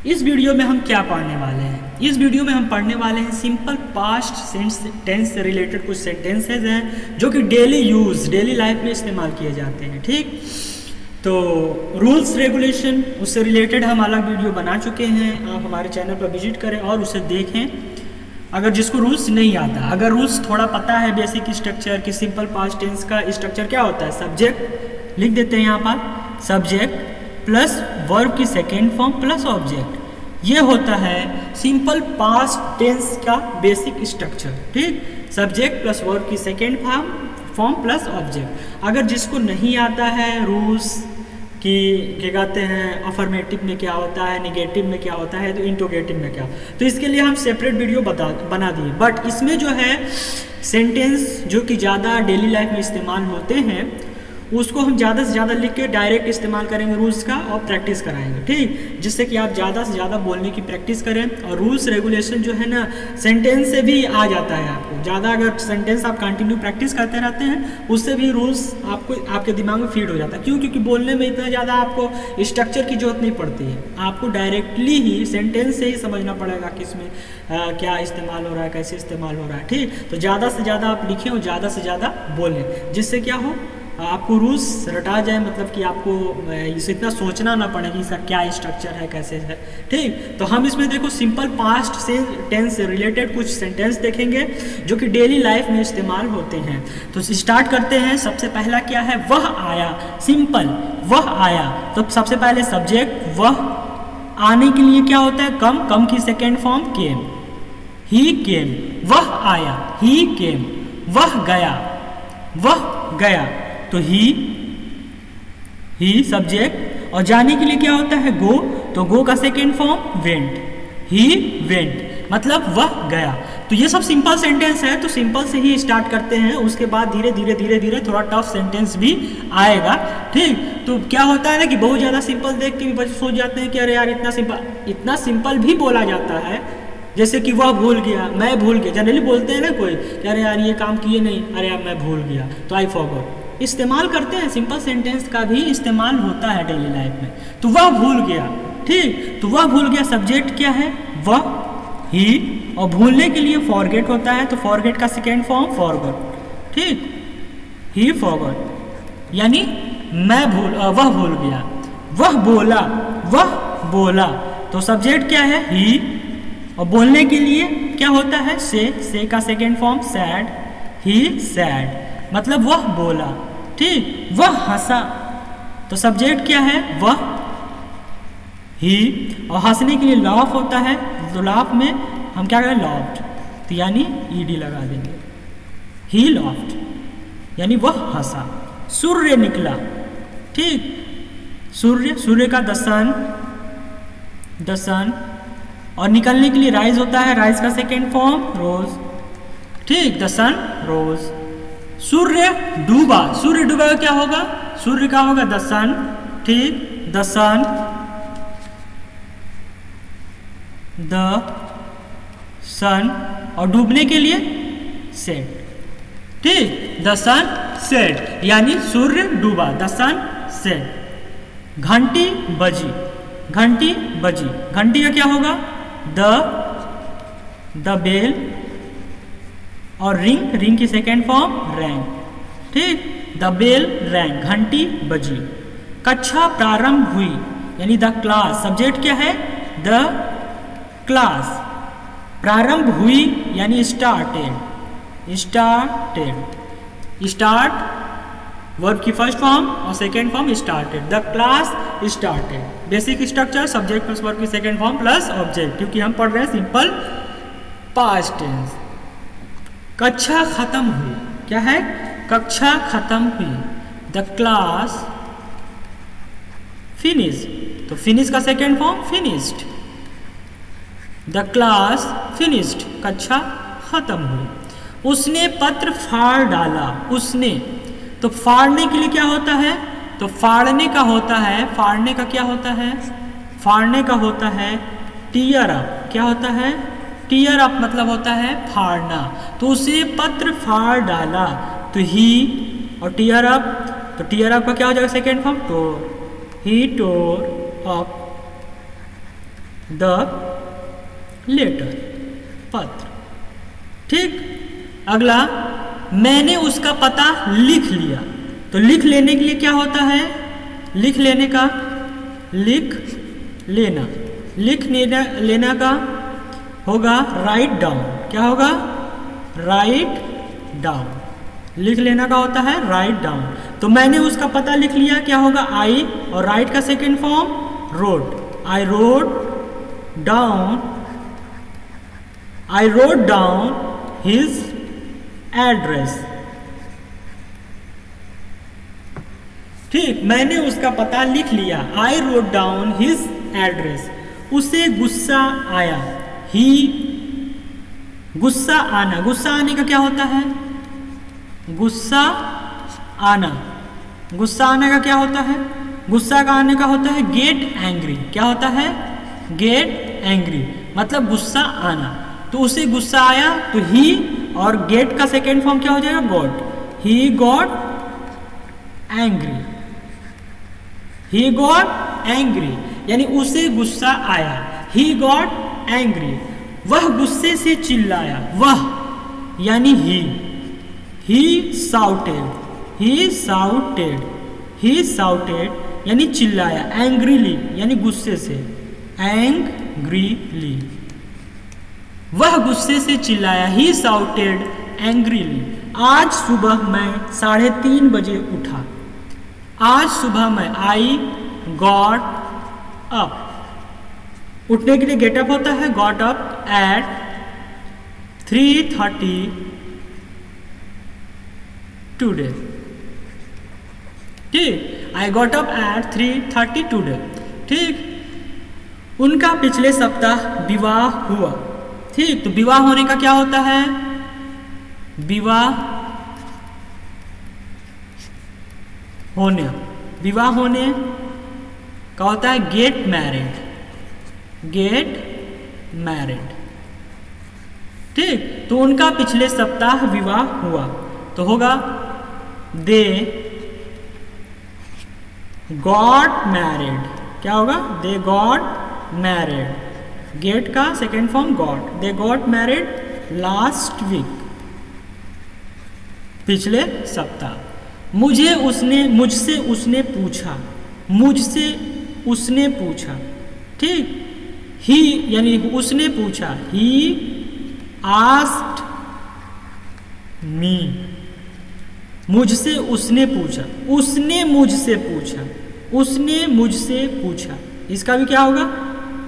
इस वीडियो में हम क्या पढ़ने वाले हैं? इस वीडियो में हम पढ़ने वाले हैं सिंपल पास्ट टेंस से रिलेटेड कुछ सेंटेंसेज हैं जो कि डेली लाइफ में इस्तेमाल किए जाते हैं। ठीक, तो रूल्स रेगुलेशन उससे रिलेटेड हम अलग वीडियो बना चुके हैं। आप हमारे चैनल पर विजिट करें और उसे देखें। अगर जिसको रूल्स नहीं आता, अगर रूल्स थोड़ा पता है बेसिक स्ट्रक्चर कि सिंपल पास्ट टेंस का स्ट्रक्चर क्या होता है, सब्जेक्ट लिख देते हैं यहाँ पर, सब्जेक्ट प्लस वर्ब की सेकेंड फॉर्म प्लस ऑब्जेक्ट, ये होता है सिंपल पास्ट टेंस का बेसिक स्ट्रक्चर। ठीक, सब्जेक्ट प्लस वर्ब की सेकेंड फॉर्म प्लस ऑब्जेक्ट। अगर जिसको नहीं आता है रूल्स कि क्या कहते हैं अफर्मेटिव में क्या होता है, निगेटिव में क्या होता है, तो इंट्रोगेटिव में क्या, तो इसके लिए हम सेपरेट वीडियो बना दिए। बट इसमें जो है सेंटेंस जो कि ज़्यादा डेली लाइफ में इस्तेमाल होते हैं उसको हम ज़्यादा से ज़्यादा लिख के डायरेक्ट इस्तेमाल करेंगे रूल्स का और प्रैक्टिस कराएंगे। ठीक, जिससे कि आप ज़्यादा से ज़्यादा बोलने की प्रैक्टिस करें। और रूल्स रेगुलेशन जो है ना सेंटेंस से भी आ जाता है आपको ज़्यादा। अगर सेंटेंस आप कंटिन्यू प्रैक्टिस करते रहते हैं उससे भी रूल्स आपको आपके दिमाग में फीड हो जाता है। क्यों? क्योंकि बोलने में इतना ज़्यादा आपको स्ट्रक्चर की जरूरत नहीं पड़ती है, आपको डायरेक्टली ही सेंटेंस से ही समझना पड़ेगा कि इसमें क्या इस्तेमाल हो रहा है, कैसे इस्तेमाल हो रहा है। ठीक, तो ज़्यादा से ज़्यादा आप लिखें और ज़्यादा से ज़्यादा बोलें, जिससे क्या हो आपको रूल्स रटा जाए, मतलब कि आपको इसे इतना सोचना ना पड़े कि इसका क्या स्ट्रक्चर है, कैसे है। ठीक, तो हम इसमें देखो सिंपल पास्ट से टेंस से रिलेटेड कुछ सेंटेंस देखेंगे जो कि डेली लाइफ में इस्तेमाल होते हैं। तो स्टार्ट करते हैं। सबसे पहला क्या है, वह आया। सिंपल, वह आया। तो सबसे पहले सब्जेक्ट वह, आने के लिए क्या होता है कम, कम की सेकेंड फॉर्म केम, ही केम। वह आया, ही केम। वह गया, वह गया, तो ही सब्जेक्ट। और जाने के लिए क्या होता है गो, तो गो का second form went, he went, मतलब वह गया। तो ये सब सिंपल सेंटेंस है, तो सिंपल से ही स्टार्ट करते हैं। उसके बाद धीरे धीरे थोड़ा टफ सेंटेंस भी आएगा। ठीक, तो क्या होता है ना कि बहुत ज़्यादा सिंपल देख के भी बच्चे सोच जाते हैं कि अरे यार इतना सिंपल भी बोला जाता है। जैसे कि वह भूल गया, मैं भूल गया। जनरली बोलते हैं ना कोई कि अरे यार ये काम किए नहीं, अरे यार मैं भूल गया, तो आई फॉरगॉट इस्तेमाल करते हैं। सिंपल सेंटेंस का भी इस्तेमाल होता है डेली लाइफ में। तो वह भूल गया। ठीक, तो वह भूल गया, सब्जेक्ट क्या है वह, ही। और भूलने के लिए फॉरगेट होता है, तो फॉरगेट का सेकेंड फॉर्म फॉरगॉट। ठीक, ही फॉरगॉट, यानी वह भूल गया। वह बोला, वह बोला, तो सब्जेक्ट क्या है ही। और बोलने के लिए क्या होता है से का सेकेंड फॉर्म सैड, ही सैड, मतलब वह बोला। ठीक, वह हंसा, तो सब्जेक्ट क्या है वह, ही। और हंसने के लिए लाफ होता है, तो लाफ में हम क्या करें लाफ्ड, तो यानी ईडी लगा देंगे, ही लाफ्ड, यानी वह हंसा। सूर्य निकला। ठीक, सूर्य का द सन। और निकलने के लिए राइज होता है, राइज का सेकेंड फॉर्म रोज। ठीक, द सन रोज। सूर्य डूबा, सूर्य डूबा क्या होगा, सूर्य का होगा द सन। ठीक, द सन, और डूबने के लिए सेट। ठीक, द सन सेट, यानी सूर्य डूबा, द सन सेट। घंटी बजी, घंटी बजी, घंटी का क्या होगा द बेल। और रिंग की सेकेंड फॉर्म रैंग। ठीक, द बेल रैंग, घंटी बजी। कक्षा प्रारंभ हुई, यानी द क्लास, सब्जेक्ट क्या है द क्लास। प्रारंभ हुई यानी स्टार्टेड, स्टार्ट वर्ब की फर्स्ट फॉर्म और second form started, the class started. Basic structure subject plus verb की सेकेंड फॉर्म प्लस ऑब्जेक्ट, क्योंकि हम पढ़ रहे हैं सिंपल पास्ट टेंस। कक्षा खत्म हुई, क्या है कक्षा खत्म हुई, द क्लास फिनिश, तो फिनिश का second form finished, the class finished, कक्षा खत्म हुई। उसने पत्र फाड़ डाला, उसने, तो फाड़ने के लिए क्या होता है, तो फाड़ने का होता है, फाड़ने का क्या होता है, फाड़ने का होता है टीयर अप, क्या होता है टीयर अप, मतलब होता है फाड़ना। तो उसे पत्र फाड़ डाला, तो ही और टीयर अप, तो टीयर अप का क्या हो जाएगा सेकेंड फॉर्म टोर, ही टोर अप द लेटर, पत्र। ठीक, अगला, मैंने उसका पता लिख लिया। तो लिख लेने के लिए क्या होता है? लिख लेने का, लिख लेना, लेना का होगा राइट डाउन। क्या होगा? Write down. लिख लेना का होता है राइट डाउन। तो मैंने उसका पता लिख लिया, क्या होगा? आई, और राइट का सेकेंड फॉर्म रोड। आई रोड डाउन हिज एड्रेस। ठीक, मैंने उसका पता लिख लिया, आई रोड डाउन हिज एड्रेस। उसे गुस्सा आया, ही, गुस्सा आना, गुस्सा आने का क्या होता है? गुस्सा आना, गुस्सा आने का क्या होता है? गुस्सा का आने का होता है गेट एंग्री। क्या होता है? गेट एंग्री, मतलब गुस्सा आना। तो उसे गुस्सा आया, तो ही, और गेट का सेकेंड फॉर्म क्या हो जाएगा? Got. He got angry, he got angry, यानी उसे गुस्सा आया। ही गॉट एंग्री, वह गुस्से से चिल्लाया। वह यानी ही साउटेड, ही साउटेड यानी चिल्लाया। एंग्रीली यानी गुस्से से, एंग्रीली, वह गुस्से से चिल्लाया। ही साउटेड एंग्रीली। आज सुबह मैं 3:30 बजे उठा। आज सुबह मैं, आई गॉट अप, उठने के लिए गेट अप होता है, गॉट अप एट 3:30 टुडे। ठीक, I got up at 3:30 today. ठीक, उनका पिछले सप्ताह विवाह हुआ। ठीक, तो विवाह होने का क्या होता है? विवाह होने, विवाह होने का होता है गेट मैरिड, गेट मैरिड। ठीक, तो उनका पिछले सप्ताह विवाह हुआ, तो होगा दे गॉट मैरिड। क्या होगा? दे गॉट मैरिड, गेट का second form got. They got married last week, पिछले सप्ताह। मुझसे उसने पूछा। ठीक, ही यानी उसने पूछा, ही आस्क्ड मी। मुझसे उसने पूछा, उसने मुझसे पूछा, इसका भी क्या होगा?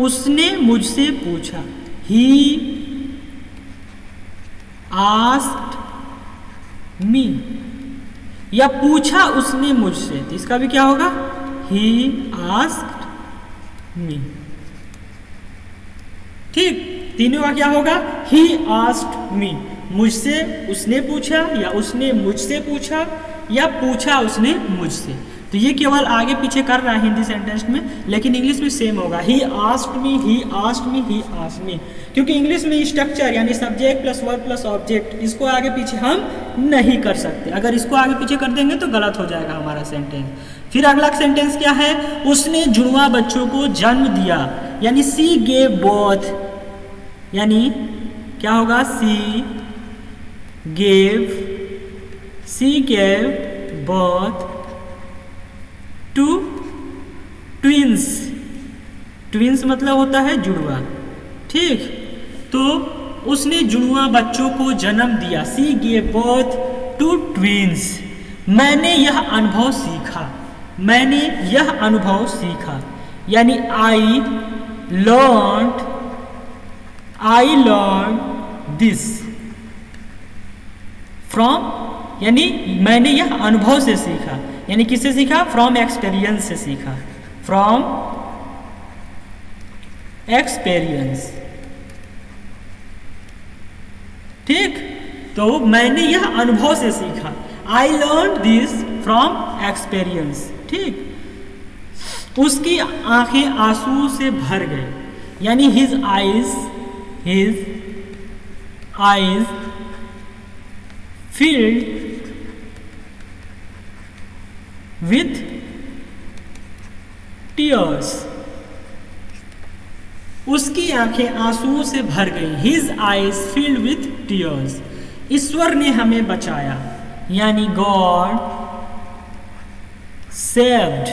उसने मुझसे पूछा। ही आस्क्ड मी, या पूछा उसने मुझसे, तो इसका भी क्या होगा? He asked me. ठीक, तीनों का क्या होगा? ही आस्क्ड मी, मुझसे उसने पूछा, या उसने मुझसे पूछा, या पूछा उसने मुझसे। तो ये केवल आगे पीछे कर रहा है हिंदी सेंटेंस में, लेकिन इंग्लिश में सेम होगा। He asked me, he asked me, he asked me. क्योंकि इंग्लिश में स्ट्रक्चर यानी subject plus verb plus object, इसको आगे पीछे हम नहीं कर सकते। अगर इसको आगे पीछे कर देंगे तो गलत हो जाएगा हमारा सेंटेंस। फिर अगला सेंटेंस क्या है? उसने जुड़वा बच्चों को जन्म दिया, यानी सी गेव बर्थ, यानी क्या होगा? She gave birth to twins. Twins मतलब होता है जुड़वा। ठीक, तो उसने जुड़वा बच्चों को जन्म दिया, she gave birth to twins. मैंने यह अनुभव सीखा, यानी आई लर्न दिस फ्रॉम, यानी मैंने यह अनुभव से सीखा, यानी किससे सीखा? फ्रॉम एक्सपीरियंस से सीखा, फ्रॉम एक्सपीरियंस। ठीक, तो मैंने यह अनुभव से सीखा, I learn this from experience. ठीक, उसकी आंखें आंसू से भर गए, यानी his eyes filled with tears। उसकी आंखें आंसुओं से भर गई। His eyes filled with tears. ईश्वर ने हमें बचाया, यानी गॉड सेव्ड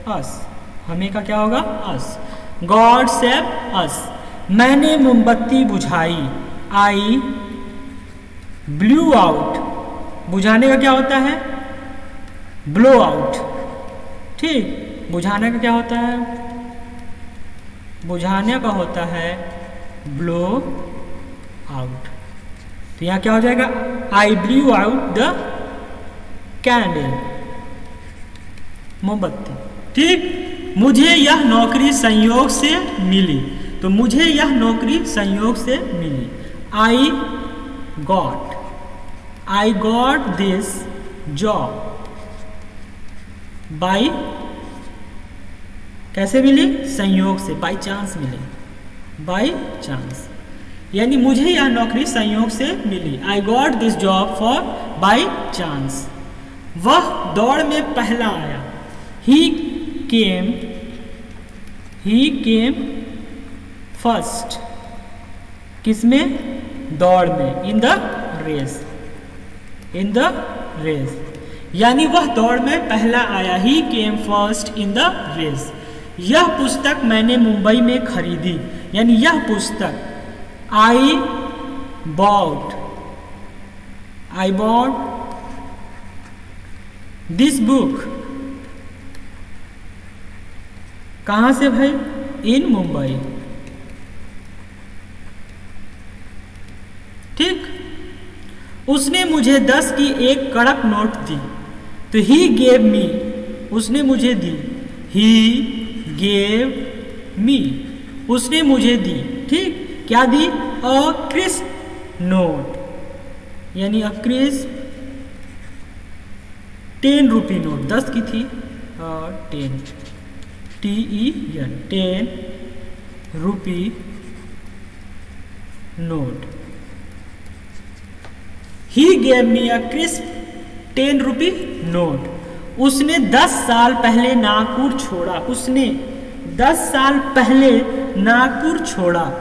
अस। हमें का क्या होगा? अस। God save us. मैंने मोमबत्ती बुझाई, आई ब्लू आउट। बुझाने का क्या होता है? Blow out. ठीक, बुझाने का क्या होता है? बुझाने का होता है ब्लो आउट। तो यहाँ क्या हो जाएगा? आई ब्लू आउट द कैंडल, मोमबत्ती। ठीक, मुझे यह नौकरी संयोग से मिली। तो मुझे यह नौकरी संयोग से मिली। I got this job by, कैसे मिली? संयोग से, बाई चांस मिली, बाई चांस। यानी मुझे यह नौकरी संयोग से मिली। I got this job for by chance. वह दौड़ में पहला आया। He came first. किसमें? दौड़ में। In the race. यानी वह दौड़ में पहला आया। He came first in the race. यह पुस्तक मैंने मुंबई में खरीदी, यानी यह पुस्तक आई बॉट दिस बुक। कहाँ से भाई? इन मुंबई। ठीक, उसने मुझे 10 की एक कड़क नोट दी। तो ही गेव मी, उसने मुझे दी। ही गेव मी, उसने मुझे दी। ठीक, क्या दी? अ क्रिस्प नोट, यानी अ क्रिस्प 10 रुपी नोट। 10 की थी, 10 TEN 10 rupee note. He gave me a crisp 10 rupee note. उसने 10 साल पहले नागपुर छोड़ा। उसने 10 साल पहले नागपुर छोड़ा,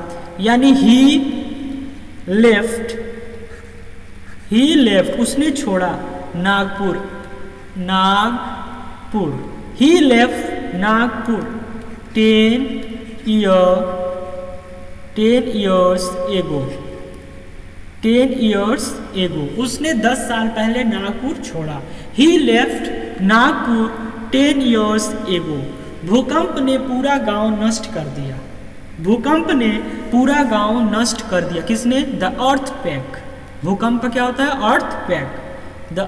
यानी ही लेफ्ट, उसने छोड़ा नागपुर। ही left Nagpur 10 years ago। 10 years ago, उसने 10 साल पहले नागपुर छोड़ा। ही लेफ्ट नागपुर 10 years ago। भूकंप ने पूरा गांव नष्ट कर दिया। भूकंप ने पूरा गांव नष्ट कर दिया। किसने? The earthquake. भूकंप क्या होता है? अर्थक्वेक। द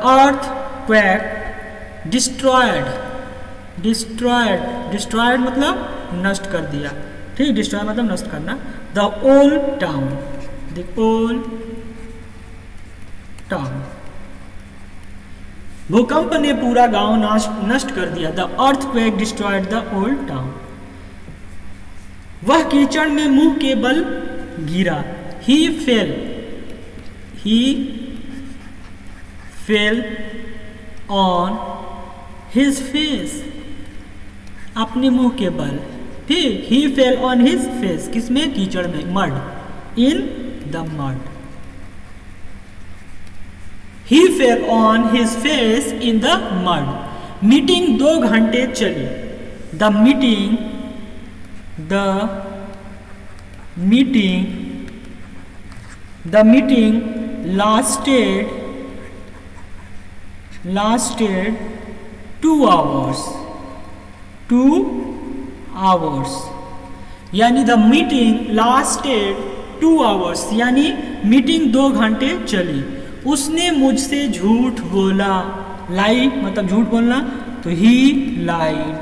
अर्थक्वेक डिस्ट्रॉयड मतलब नष्ट कर दिया। ठीक, डिस्ट्रॉय मतलब नष्ट करना। The old town. भूकंप ने पूरा गांव नष्ट कर दिया। The earthquake destroyed the old town. वह कीचड़ में मुंह के बल गिरा। ही फेल ऑन हिज फेस, अपने मुंह के बल। ठीक, ही फेल ऑन हिज फेस, किसमें? कीचड़ में, mud, in the mud. He fell on his face in the mud. Meeting 2 घंटे चली। The meeting lasted 2 hours. 2 hours, यानी the meeting lasted 2 hours, यानी मीटिंग 2 घंटे चली। उसने मुझसे झूठ बोला। लाई मतलब झूठ बोलना। तो ही लाइड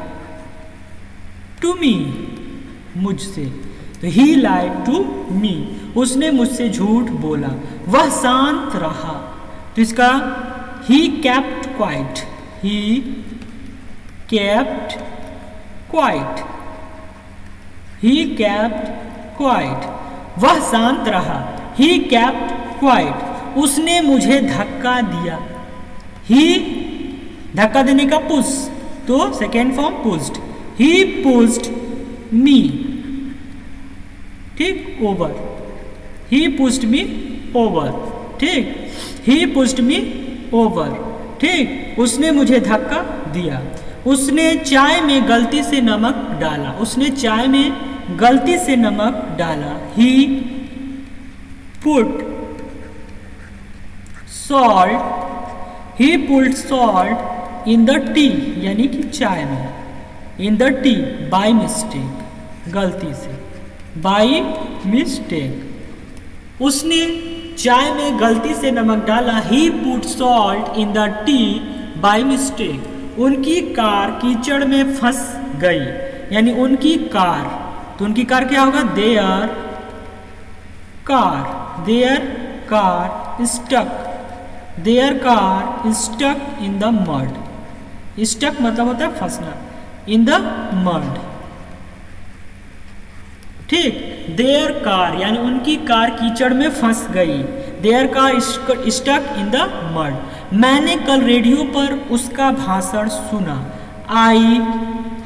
टू मी, मुझसे। तो ही लाइड टू मी, उसने मुझसे झूठ बोला। वह शांत रहा। तो इसका ही केप्ट क्वाइट। वह शांत रहा। He kept quite. उसने मुझे धक्का दिया। ही धक्का देने का पुश, तो सेकेंड फॉर्म पुश्ड। ही पुश्ड मी, ठीक, ओवर। ही पुश्ड मी ओवर, ठीक। ही पुश्ड मी ओवर, ठीक। उसने मुझे धक्का दिया। उसने चाय में गलती से नमक डाला। उसने चाय में गलती से नमक डाला। He put salt, he put salt in the tea, यानी कि चाय में, in the tea by mistake, गलती से, बाय मिस्टेक। उसने चाय में गलती से नमक डाला। He put salt in the tea by mistake. उनकी कार कीचड़ में फंस गई, यानी उनकी कार, तो उनकी कार क्या होगा? Their car stuck, their car stuck in the mud. Stuck मतलब होता है फंसना, इन द मड, ठीक। देयर कार यानी उनकी कार कीचड़ में फंस गई। Their car stuck in the mud. मैंने कल रेडियो पर उसका भाषण सुना। I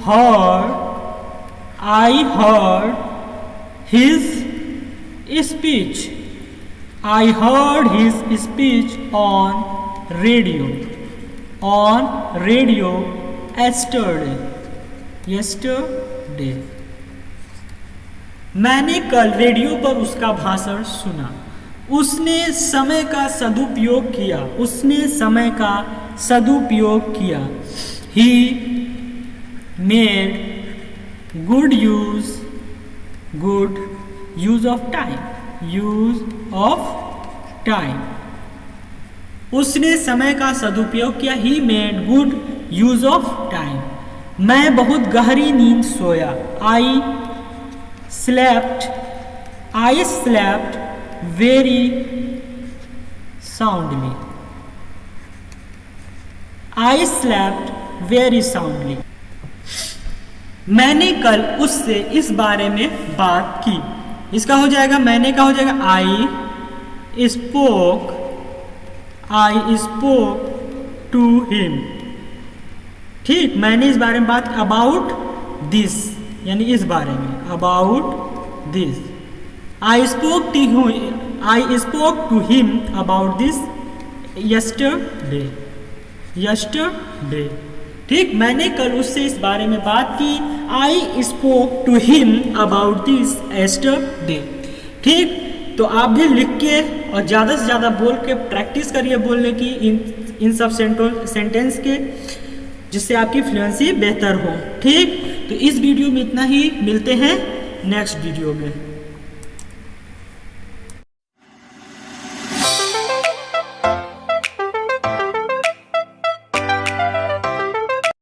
heard his speech. I heard his speech on radio yesterday। मैंने कल रेडियो पर उसका भाषण सुना। उसने समय का सदुपयोग किया। उसने समय का सदुपयोग किया। He made good use of time. उसने समय का सदुपयोग किया। He made good use of time. मैं बहुत गहरी नींद सोया। आई slept very soundly। I slept very soundly। मैंने कल उससे इस बारे में बात की। इसका हो जाएगा, मैंने का हो जाएगा I spoke to him, ठीक। मैंने इस बारे में बात, अबाउट दिस यानी इस बारे में, about this. I spoke to him about this yesterday, ठीक। मैंने कल उससे इस बारे में बात की। I spoke to him about this yesterday, ठीक। तो आप भी लिख के और ज़्यादा से ज़्यादा बोल के प्रैक्टिस करिए बोलने की इन सब सेंटेंस के, जिससे आपकी फ्लुएंसी बेहतर हो, ठीक। तो इस वीडियो में इतना ही, मिलते हैं नेक्स्ट वीडियो में।